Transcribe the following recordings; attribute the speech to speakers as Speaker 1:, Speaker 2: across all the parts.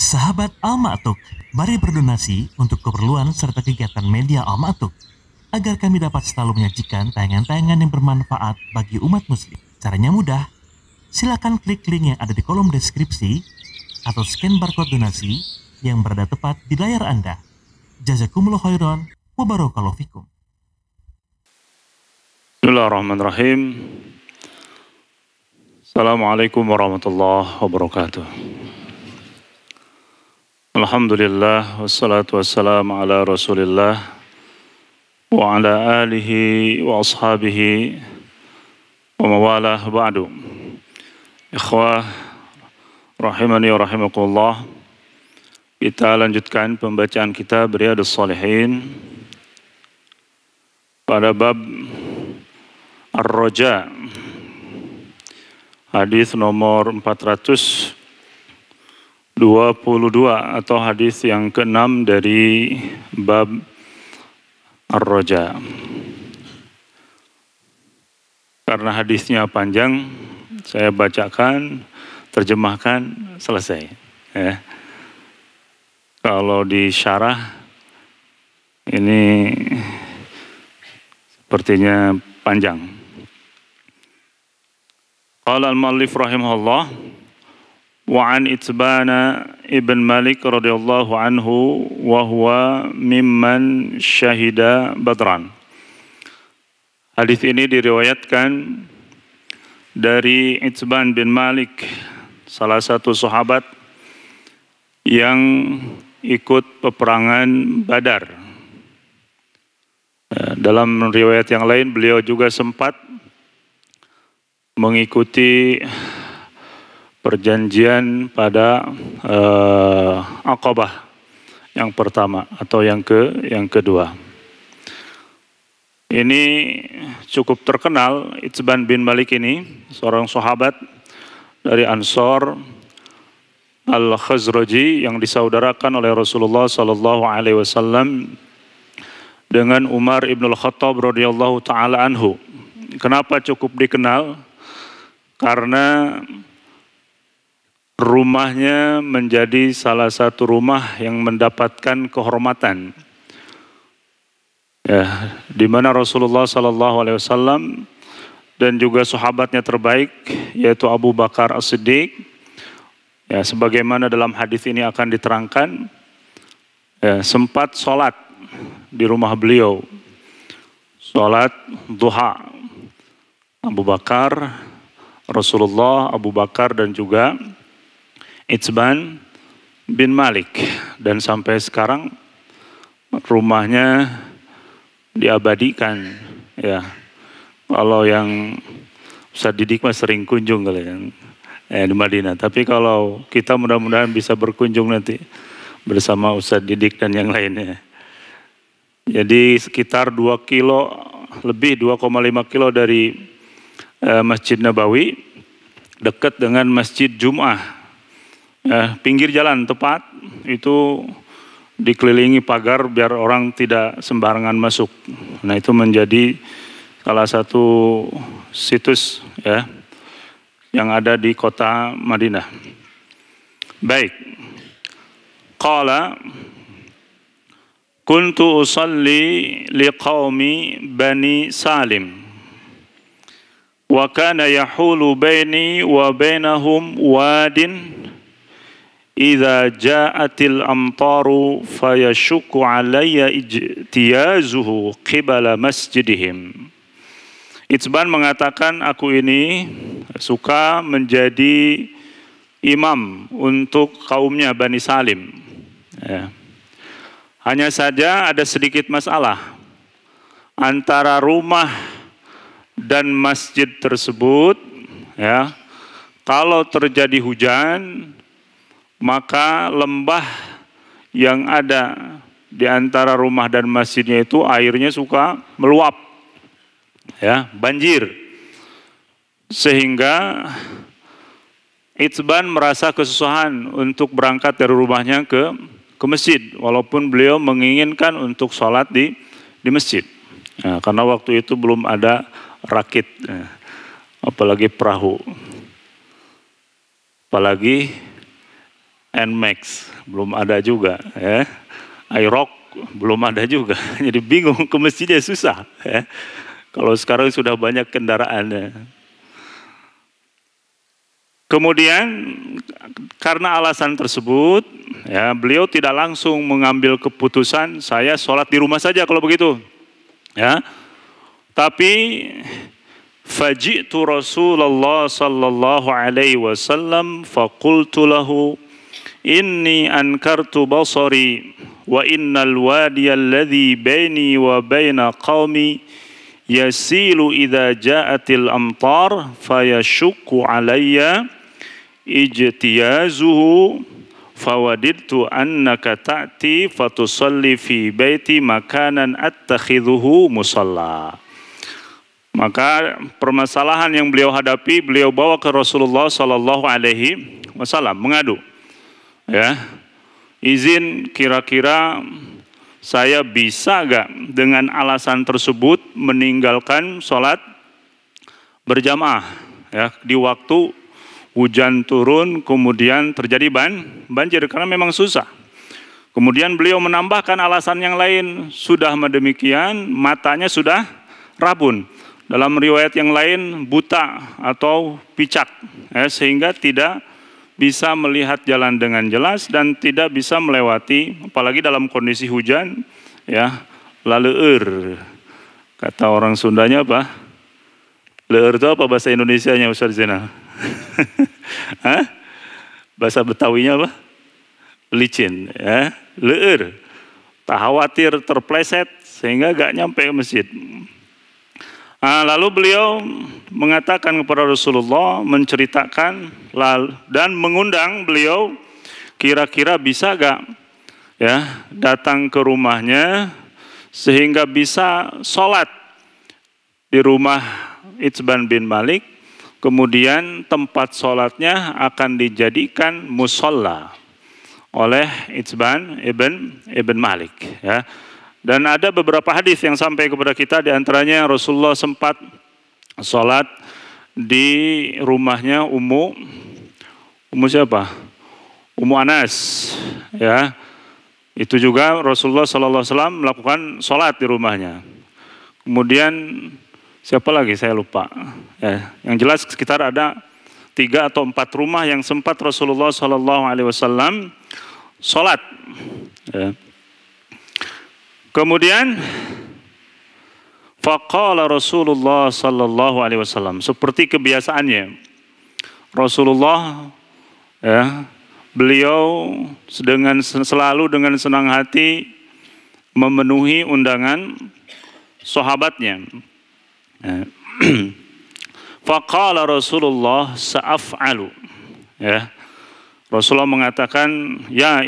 Speaker 1: Sahabat Al-Ma'tuk, mari berdonasi untuk keperluan serta kegiatan media Al-Ma'tuk agar kami dapat selalu menyajikan tayangan-tayangan yang bermanfaat bagi umat muslim. Caranya mudah, silakan klik link yang ada di kolom deskripsi atau scan barcode donasi yang berada tepat di layar Anda. Jazakumullah khairan wa barakallahu fikum.
Speaker 2: Bismillahirrahmanirrahim. Assalamualaikum warahmatullahi wabarakatuh. Alhamdulillah wassalatu wassalamu ala Rasulillah wa ala alihi wa ashabihi wa mawalah ba'du. Ikhwah rahimani wa rahimakumullah. Kita lanjutkan pembacaan kitab Riyadhus Shalihin pada bab Ar-Raja, hadis nomor 422 atau hadis yang ke-6 dari bab Ar-Raja. Karena hadisnya panjang, saya bacakan, terjemahkan, selesai. Ya. Kalau di syarah ini sepertinya panjang. Qala al-muallif rahimahullah wa an Itbana ibn Malik radhiyallahu anhu wa huwa mimman syahida Badran. Hadis ini diriwayatkan dari Itban bin Malik, salah satu sahabat yang ikut peperangan Badar. Dalam riwayat yang lain beliau juga sempat mengikuti perjanjian pada Aqabah yang pertama atau yang kedua. Ini cukup terkenal, Itban bin Malik ini seorang sahabat dari Ansor Al-Khazraji yang disaudarakan oleh Rasulullah sallallahu alaihi wasallam dengan Umar ibn al-Khattab radhiyallahu taala anhu. Kenapa cukup dikenal? Karena rumahnya menjadi salah satu rumah yang mendapatkan kehormatan, ya, di mana Rasulullah sallallahu alaihi wasallam dan juga sahabatnya terbaik yaitu Abu Bakar As-Siddiq, ya, sebagaimana dalam hadis ini akan diterangkan, ya, sempat sholat di rumah beliau, sholat duha. Abu Bakar, Rasulullah, Abu Bakar dan juga Itban bin Malik, dan sampai sekarang rumahnya diabadikan, ya. Kalau yang Ustaz Didik mah sering kunjung kali kan di Madinah, tapi kalau kita mudah-mudahan bisa berkunjung nanti bersama Ustaz Didik dan yang lainnya. Jadi sekitar 2 kilo lebih, 2,5 kilo dari Masjid Nabawi, dekat dengan Masjid Jum'ah, pinggir jalan tepat, itu dikelilingi pagar biar orang tidak sembarangan masuk. Nah, itu menjadi salah satu situs, ya, yang ada di kota Madinah. Baik. Qala kuntu usalli liqaumi Bani Salim wa kana yahulu baini wa bainahum wadin idza ja'atil amtaru fayashukku alayya ijtiyazuhu qibala masjidihim. Itban mengatakan, aku ini suka menjadi imam untuk kaumnya Bani Salim, ya. Hanya saja ada sedikit masalah antara rumah dan masjid tersebut, ya. Kalau terjadi hujan, maka lembah yang ada di antara rumah dan masjidnya itu airnya suka meluap, ya, banjir. Sehingga Itban merasa kesusahan untuk berangkat dari rumahnya ke masjid, walaupun beliau menginginkan untuk sholat di masjid. Nah, karena waktu itu belum ada rakit, apalagi perahu, apalagi Nmax belum ada juga, ya. iRock belum ada juga. Jadi bingung ke masjidnya susah, ya. Kalau sekarang sudah banyak kendaraan. Kemudian karena alasan tersebut, ya, beliau tidak langsung mengambil keputusan saya sholat di rumah saja kalau begitu, ya. Tapi faji'tu Rasulullah sallallahu alaihi wasallam faqultu lahu inni ankartu basari wa innal wadiya alladhi baini wa baina qaumi yasilu idza ja'atil amtar fayashukku alayya ijtiyazuhu fawadidtu annaka ta'ti fatusalli fi baiti makanan attakhidhuhu musalla. Maka permasalahan yang beliau hadapi, beliau bawa ke Rasulullah sallallahu alaihi wasallam mengadu, ya, izin kira-kira saya bisa gak dengan alasan tersebut meninggalkan sholat berjamaah, ya, di waktu hujan turun kemudian terjadi banjir karena memang susah. Kemudian beliau menambahkan alasan yang lain, sudah demikian matanya sudah rabun. Dalam riwayat yang lain buta atau picak, ya, sehingga tidak bisa melihat jalan dengan jelas dan tidak bisa melewati, apalagi dalam kondisi hujan, ya, laleur. Kata orang Sundanya apa? Leur itu apa bahasa Indonesianya, Ustaz Zainal? Hah? Bahasa Betawinya apa? Licin, ya, leur. Tak khawatir terpleset sehingga gak nyampe ke masjid. Lalu beliau mengatakan kepada Rasulullah, menceritakan dan mengundang beliau, kira-kira bisa gak, ya, datang ke rumahnya sehingga bisa sholat di rumah Itsban bin Malik, kemudian tempat sholatnya akan dijadikan musolla oleh Itsban ibn Malik, ya. Dan ada beberapa hadis yang sampai kepada kita, diantaranya Rasulullah sempat sholat di rumahnya Ummu siapa? Ummu Anas, ya. Itu juga Rasulullah SAW melakukan sholat di rumahnya. Kemudian siapa lagi saya lupa, ya. Yang jelas sekitar ada 3 atau 4 rumah yang sempat Rasulullah SAW sholat, ya. Kemudian faqala Rasulullah sallallahu alaihi wasallam, seperti kebiasaannya Rasulullah, ya, beliau selalu dengan senang hati memenuhi undangan sahabatnya. Faqala Rasulullah sa'af'alu, ya. Rasulullah mengatakan, ya,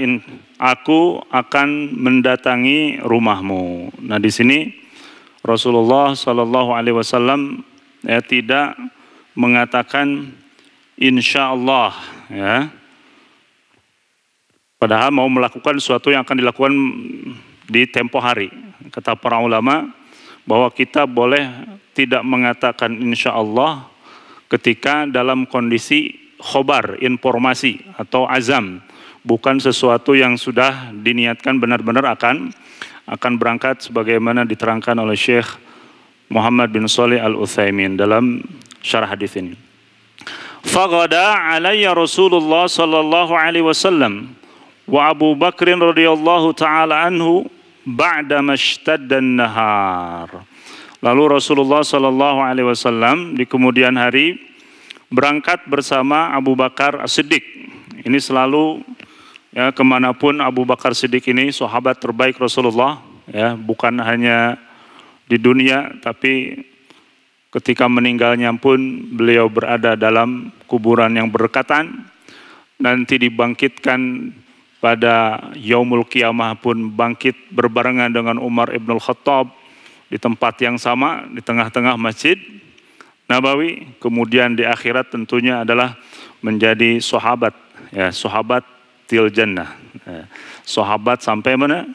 Speaker 2: aku akan mendatangi rumahmu. Nah, di sini Rasulullah Shallallahu Alaihi Wasallam, ya, tidak mengatakan insya Allah, ya. Padahal mau melakukan sesuatu yang akan dilakukan di tempo hari. Kata para ulama bahwa kita boleh tidak mengatakan insya Allah ketika dalam kondisi khobar, informasi atau azam, bukan sesuatu yang sudah diniatkan benar-benar akan berangkat, sebagaimana diterangkan oleh Syekh Muhammad bin Shalih Al-Utsaimin dalam syarah hadis ini. Faghada alayya Rasulullah sallallahu alaihi wasallam wa Abu Bakr radhiyallahu taala anhu ba'da mashtadda an-nahar. Lalu Rasulullah sallallahu alaihi wasallam di kemudian hari berangkat bersama Abu Bakar As-Siddiq. Ini selalu, ya, kemanapun Abu Bakar Siddiq ini sahabat terbaik Rasulullah, ya, bukan hanya di dunia, tapi ketika meninggalnya pun beliau berada dalam kuburan yang berdekatan. Nanti dibangkitkan pada Yaumul Qiyamah pun bangkit berbarengan dengan Umar ibn Khattab di tempat yang sama, di tengah-tengah Masjid Nabawi. Kemudian di akhirat tentunya adalah menjadi sahabat, ya, sahabat til jannah, ya, sahabat sampai mana?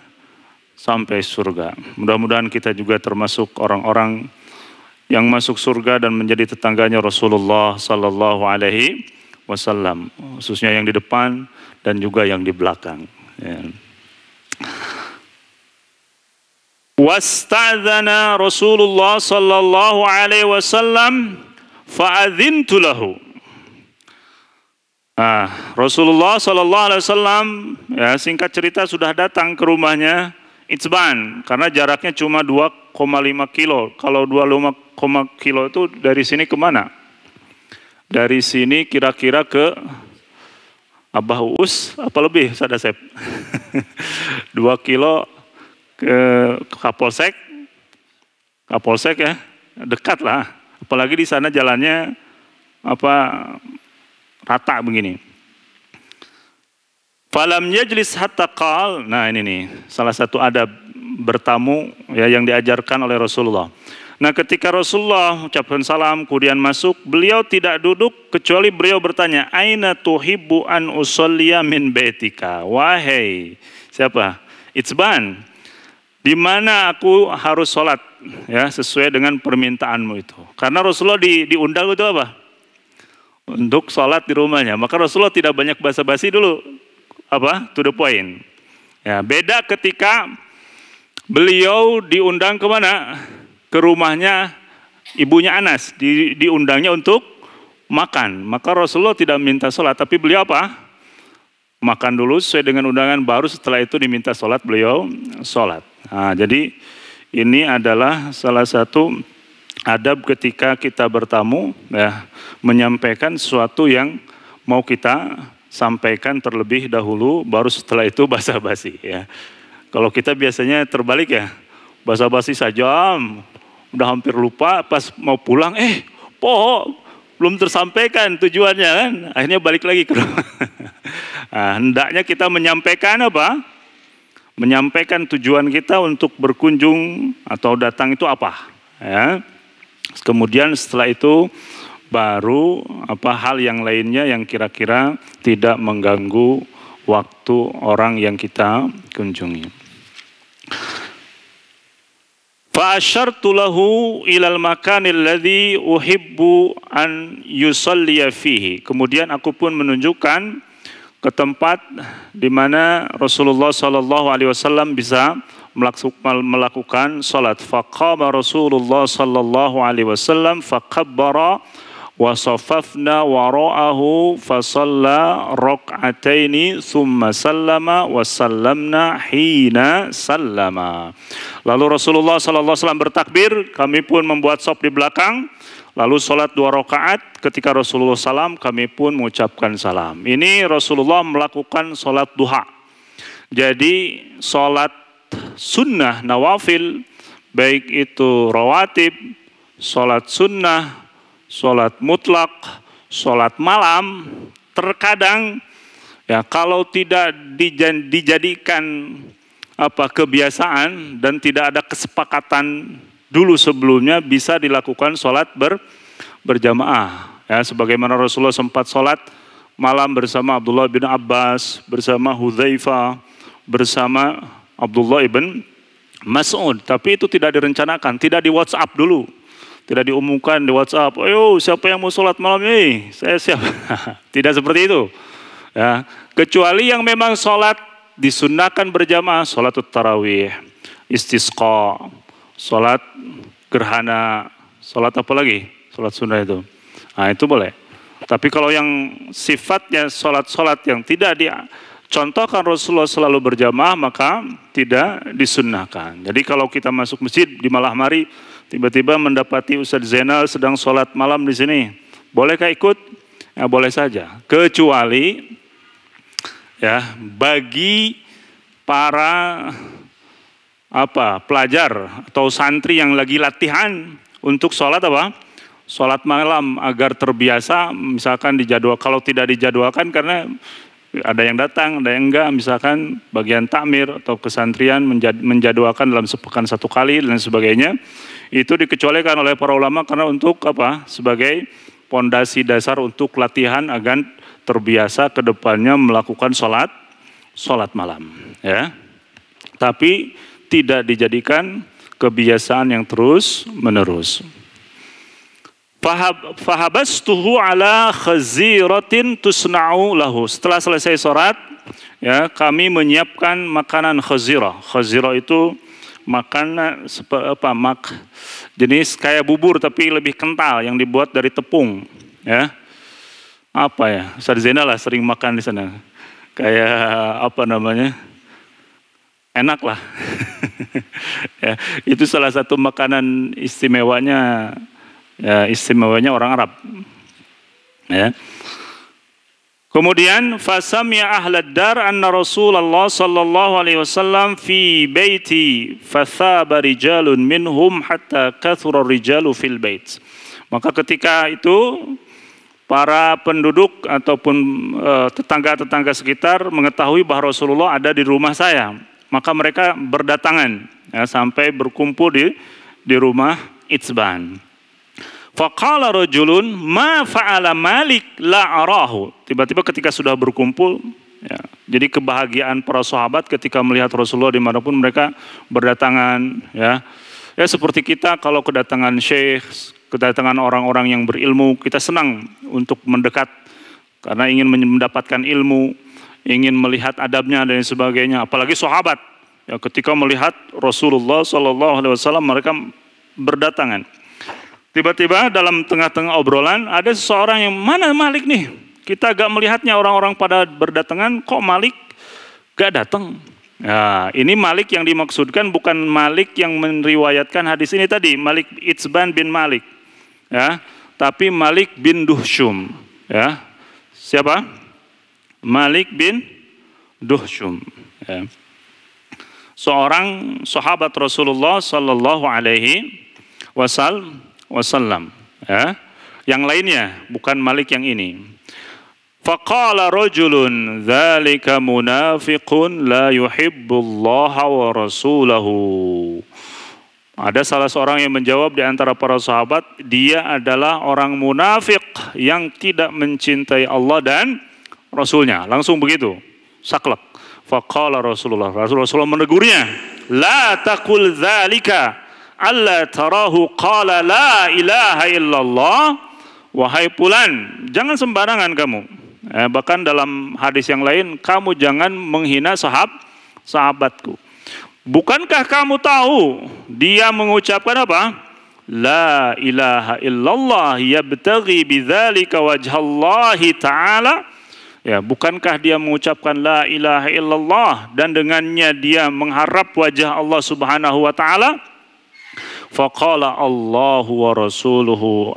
Speaker 2: Sampai surga. Mudah-mudahan kita juga termasuk orang-orang yang masuk surga dan menjadi tetangganya Rasulullah sallallahu alaihi wasallam, khususnya yang di depan dan juga yang di belakang. Ya. Wasta'dzana Rasulullah sallallahu alaihi wasallam fa'adzintu lahu. Rasulullah sallallahu alaihi wasallam, ya, singkat cerita sudah datang ke rumahnya Itzban, karena jaraknya cuma 2,5 kilo. Kalau 2,5 kilo itu dari sini kemana? Dari sini kira-kira ke Abah Uus apa lebih, Sadasep? 2 kilo ke Kapolsek ya, dekat lah. Apalagi di sana jalannya rata begini. Falam yajlis hatta qal. Nah ini nih salah satu adab bertamu ya yang diajarkan oleh Rasulullah. Nah ketika Rasulullah ucapkan salam kemudian masuk, beliau tidak duduk kecuali beliau bertanya, aina tuhibbu an usolliya min baitika. Wahai siapa? Itzban, di mana aku harus sholat ya sesuai dengan permintaanmu itu. Karena Rasulullah diundang itu apa? Untuk sholat di rumahnya. Maka Rasulullah tidak banyak basa-basi dulu, to the point. Ya, beda ketika beliau diundang kemana? Ke rumahnya ibunya Anas, diundangnya untuk makan. Maka Rasulullah tidak minta sholat, tapi beliau apa? Makan dulu sesuai dengan undangan, baru setelah itu diminta sholat, beliau sholat. Nah, jadi ini adalah salah satu adab ketika kita bertamu, ya, menyampaikan sesuatu yang mau kita sampaikan terlebih dahulu, baru setelah itu basa-basi. Ya. Kalau kita biasanya terbalik ya, basa-basi saja, udah hampir lupa, pas mau pulang, belum tersampaikan tujuannya kan, akhirnya balik lagi ke rumah. Nah, hendaknya kita menyampaikan apa? Menyampaikan tujuan kita untuk berkunjung atau datang itu apa, ya. Kemudian setelah itu baru hal yang lainnya yang kira-kira tidak mengganggu waktu orang yang kita kunjungi. Fa asyartu lahu ilal makanil ladzi uhibbu an yusalliya fihi. Kemudian aku pun menunjukkan ke tempat di mana Rasulullah sallallahu alaihi wasallam bisa melakukan salat. Faqama Rasulullah sallallahu alaihi wasallam fakabbara wa safafna wara'ahu fa shalla rak'ataini thumma sallama wa sallamna hina sallama. Lalu Rasulullah sallallahu alaihi wasallam bertakbir, kami pun membuat shaf di belakang. Lalu sholat 2 rakaat, ketika Rasulullah salam, kami pun mengucapkan salam. Ini Rasulullah melakukan sholat duha. Jadi sholat sunnah nawafil, baik itu rawatib, sholat sunnah, sholat mutlak, sholat malam, terkadang ya kalau tidak dijadikan kebiasaan dan tidak ada kesepakatan dulu sebelumnya, bisa dilakukan sholat berjamaah. Ya, sebagaimana Rasulullah sempat sholat malam bersama Abdullah bin Abbas, bersama Hudzaifah, bersama Abdullah ibn Mas'ud. Tapi itu tidak direncanakan, tidak di WhatsApp dulu. Tidak diumumkan di WhatsApp, ayo siapa yang mau sholat malam ini? Saya siap. Tidak seperti itu. Ya, kecuali yang memang sholat disunnahkan berjamaah, sholat tarawih, istisqa, sholat gerhana, sholat apa lagi? Sholat sunnah itu. Nah itu boleh. Tapi kalau yang sifatnya sholat-sholat yang tidak dicontohkan Rasulullah selalu berjamaah, maka tidak disunnahkan. Jadi kalau kita masuk masjid di malam hari, tiba-tiba mendapati Ustadz Zainal sedang sholat malam di sini, bolehkah ikut? Ya boleh saja. Kecuali ya bagi para pelajar atau santri yang lagi latihan untuk sholat sholat malam agar terbiasa, misalkan dijadwal. Kalau tidak dijadwalkan karena ada yang datang, ada yang enggak, misalkan bagian takmir atau kesantrian menjadwalkan dalam sepekan 1 kali dan sebagainya, itu dikecualikan oleh para ulama karena untuk sebagai pondasi dasar untuk latihan agar terbiasa ke depannya melakukan sholat malam, ya. Tapi tidak dijadikan kebiasaan yang terus menerus. Fahabastuhu ala khaziratin tusna'u lahu. Setelah selesai sholat, ya, kami menyiapkan makanan khazirah. Khazirah itu makanan jenis kayak bubur tapi lebih kental yang dibuat dari tepung, ya. Apa ya? Ustaz Zainal lah sering makan di sana. Kayak apa namanya? Enak lah. Ya, itu salah satu makanan istimewanya, ya, istimewanya orang Arab. Ya. Kemudian fasami'a ahlad dar anna Rasulullah sallallahu alaihi wasallam fi baiti fathaba rijalun minhum hatta kathura rijalu fil bait. Maka ketika itu para penduduk ataupun tetangga-tetangga sekitar mengetahui bahwa Rasulullah ada di rumah saya. Maka mereka berdatangan, ya, sampai berkumpul di rumah Itzban. Faqala rajulun ma fa'ala Malik la arahu. Tiba-tiba ketika sudah berkumpul, ya, jadi kebahagiaan para sahabat ketika melihat Rasulullah dimanapun mereka berdatangan, ya. Ya seperti kita kalau kedatangan syekh, kedatangan orang-orang yang berilmu, kita senang untuk mendekat karena ingin mendapatkan ilmu, ingin melihat adabnya dan sebagainya. Apalagi sahabat, ya, ketika melihat Rasulullah SAW mereka berdatangan. Tiba-tiba dalam tengah-tengah obrolan ada seseorang yang, mana Malik nih? Kita gak melihatnya, orang-orang pada berdatangan, kok Malik gak datang? Nah, ini Malik yang dimaksudkan bukan Malik yang meriwayatkan hadis ini tadi, Malik Itzban bin Malik, ya, tapi Malik bin Duhsyum, ya. Siapa? Malik bin Duhsyum, ya. Seorang sahabat Rasulullah sallallahu alaihi wasallam, ya. Yang lainnya, bukan Malik yang ini. Faqala rajulun dzalika munafiqun la yuhibbullaha wa rasulahu. Ada salah seorang yang menjawab di antara para sahabat, dia adalah orang munafik yang tidak mencintai Allah dan Rasulnya. Langsung begitu, saklek. Faqala Rasulullah menegurnya, la taqul dzalika alla tarahu qala la ilaha illallah. Wahai fulan, jangan sembarangan kamu. Bahkan dalam hadis yang lain, kamu jangan menghina sahabatku. Bukankah kamu tahu dia mengucapkan apa? La ilaha illallah yabtaghi bidzalika wajhallahi ta'ala. Ya, bukankah dia mengucapkan la ilaha illallah dan dengannya dia mengharap wajah Allah Subhanahu wa taala? Faqala Allahu wa rasuluhu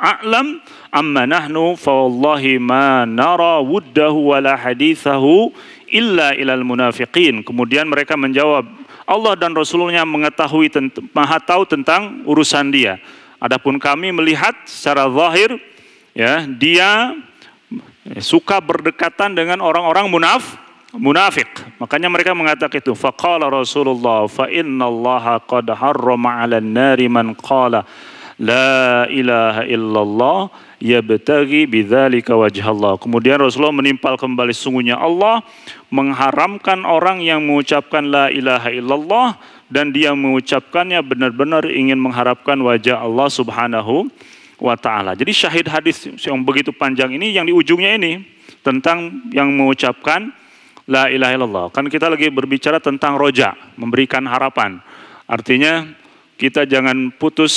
Speaker 2: a'lam amma nahnu fa wallahi ma nara wuddahu wala hadithahu illa ilal munafiqin. Kemudian mereka menjawab, Allah dan Rasulnya mengetahui, maha tahu tentang urusan dia. Adapun kami melihat secara zahir, ya, dia suka berdekatan dengan orang-orang munafik. Makanya mereka mengatakan itu. Faqala Rasulullah fa innallaha qad harrama 'alan nari man qala la ilaha illallah yabtaghi bidzalika wajhallah. Kemudian Rasulullah menimpal kembali, sungguhnya Allah mengharamkan orang yang mengucapkan la ilaha illallah dan dia mengucapkannya benar-benar ingin mengharapkan wajah Allah Subhanahu wa taala. Jadi syahid hadis yang begitu panjang ini yang di ujungnya ini tentang yang mengucapkan la ilaha illallah. Kan kita lagi berbicara tentang roja, memberikan harapan. Artinya kita jangan putus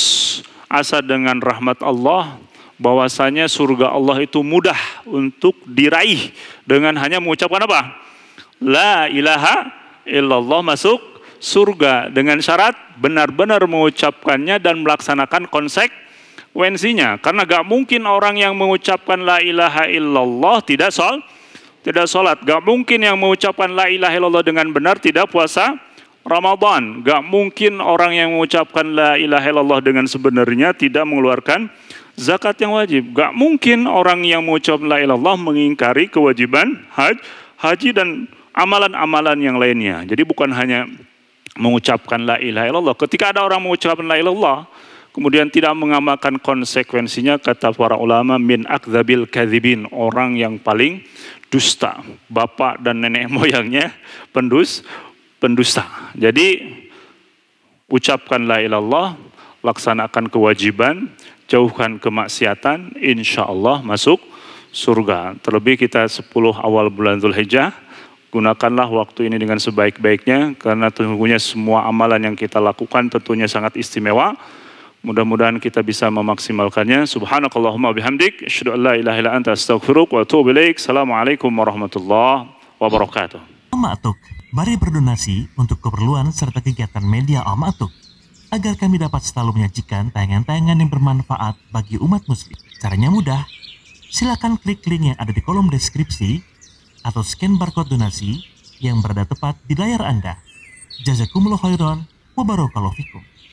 Speaker 2: asa dengan rahmat Allah, bahwasanya surga Allah itu mudah untuk diraih dengan hanya mengucapkan apa? La ilaha illallah, masuk surga dengan syarat benar-benar mengucapkannya dan melaksanakan konsekuensinya. Karena gak mungkin orang yang mengucapkan la ilaha illallah tidak sholat. Gak mungkin yang mengucapkan la ilaha illallah dengan benar tidak puasa Ramadan. Gak mungkin orang yang mengucapkan la ilaha illallah dengan sebenarnya tidak mengeluarkan zakat yang wajib. Gak mungkin orang yang mengucapkan la ilaha illallah mengingkari kewajiban haji dan amalan-amalan yang lainnya. Jadi bukan hanya mengucapkan la ilaha illallah. Ketika ada orang mengucapkan la ilaha illallah kemudian tidak mengamalkan konsekuensinya, kata para ulama, min akdzabil kadzibin, orang yang paling dusta, bapak dan nenek moyangnya pendusta. Jadi ucapkan la ilallah, laksanakan kewajiban, jauhkan kemaksiatan, insya Allah masuk surga. Terlebih kita 10 awal bulan Dzulhijjah, gunakanlah waktu ini dengan sebaik-baiknya, karena sesungguhnya semua amalan yang kita lakukan tentunya sangat istimewa. Mudah-mudahan kita bisa memaksimalkannya. Subhanakallahumma bihamdik, asyhadu an la ilaha illa anta astaghfiruka wa atubu ilaik. Assalamualaikum warahmatullahi wabarakatuh.
Speaker 1: Al-Ma'atuk, mari berdonasi untuk keperluan serta kegiatan media Al-Ma'atuk agar kami dapat selalu menyajikan tayangan-tayangan yang bermanfaat bagi umat muslim. Caranya mudah. Silakan klik link yang ada di kolom deskripsi atau scan barcode donasi yang berada tepat di layar Anda. Jazakumullah khairan wa barakallahu fikum.